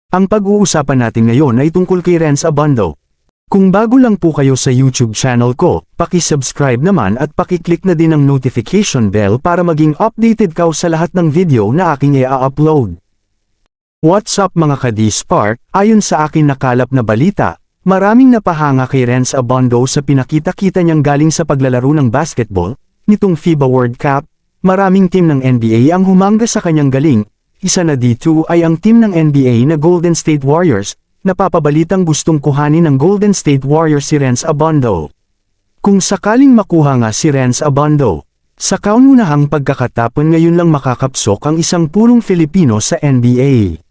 Ang pag-uusapan natin ngayon ay tungkol kay Renz Abando. Kung bago lang po kayo sa YouTube channel ko, paki-subscribe naman at paki-click na din ang notification bell para maging updated ka sa lahat ng video na aking i-upload. What's up mga ka-D-Spark? Ayon sa akin nakalap na balita, maraming napahanga kay Renz Abando sa pinakita-kita niyang galing sa paglalaro ng basketball, nitong FIBA World Cup. Maraming team ng NBA ang humanga sa kanyang galing. Isa na dito ay ang team ng NBA na Golden State Warriors, napapabalitang gustong kuhanin ng Golden State Warriors si Renz Abando. Kung sakaling makuha nga si Renz Abando, sa kauna-unahang pagkakataon ngayon lang makakapsok ang isang purong Filipino sa NBA.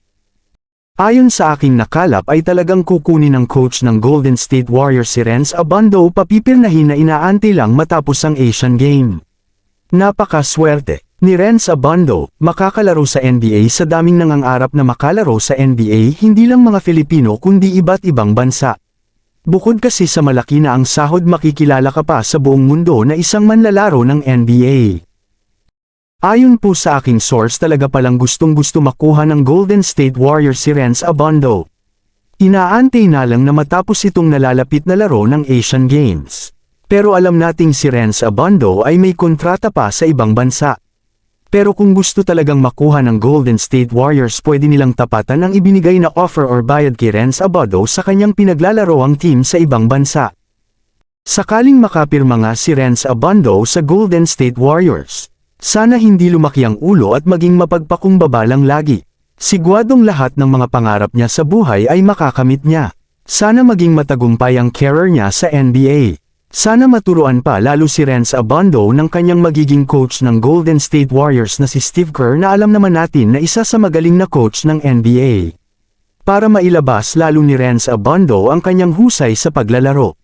Ayon sa aking nakalap ay talagang kukunin ng coach ng Golden State Warriors si Renz Abando papipirnahin na inaantay lang matapos ang Asian Game. Napakaswerte ni Renz Abando, makakalaro sa NBA sa daming nangangarap na makalaro sa NBA hindi lang mga Filipino kundi iba't ibang bansa. Bukod kasi sa malaki na ang sahod makikilala ka pa sa buong mundo na isang manlalaro ng NBA. Ayon po sa aking source talaga palang gustong-gusto makuha ng Golden State Warriors si Renz Abando. Inaantay na lang na matapos itong nalalapit na laro ng Asian Games. Pero alam nating si Renz Abando ay may kontrata pa sa ibang bansa. Pero kung gusto talagang makuha ng Golden State Warriors pwede nilang tapatan ang ibinigay na offer or bayad kay Renz Abando sa kanyang pinaglalaroang team sa ibang bansa. Sakaling makapirma nga si Renz Abando sa Golden State Warriors, sana hindi lumaki ang ulo at maging mapagpakumbaba lang lagi. Siguradong lahat ng mga pangarap niya sa buhay ay makakamit niya. Sana maging matagumpay ang career niya sa NBA. Sana maturuan pa lalo si Renz Abando ng kanyang magiging coach ng Golden State Warriors na si Steve Kerr na alam naman natin na isa sa magaling na coach ng NBA. Para mailabas lalo ni Renz Abando ang kanyang husay sa paglalaro.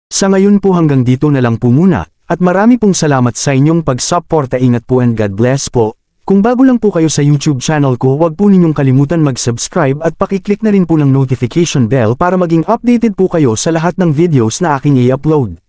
Sa ngayon po hanggang dito na lang po muna, at marami pong salamat sa inyong pag-suporta. Ingat po and God bless po. Kung bago lang po kayo sa YouTube channel ko, huwag po ninyong kalimutan mag-subscribe at paki-click na rin po ng notification bell para maging updated po kayo sa lahat ng videos na aking i-upload.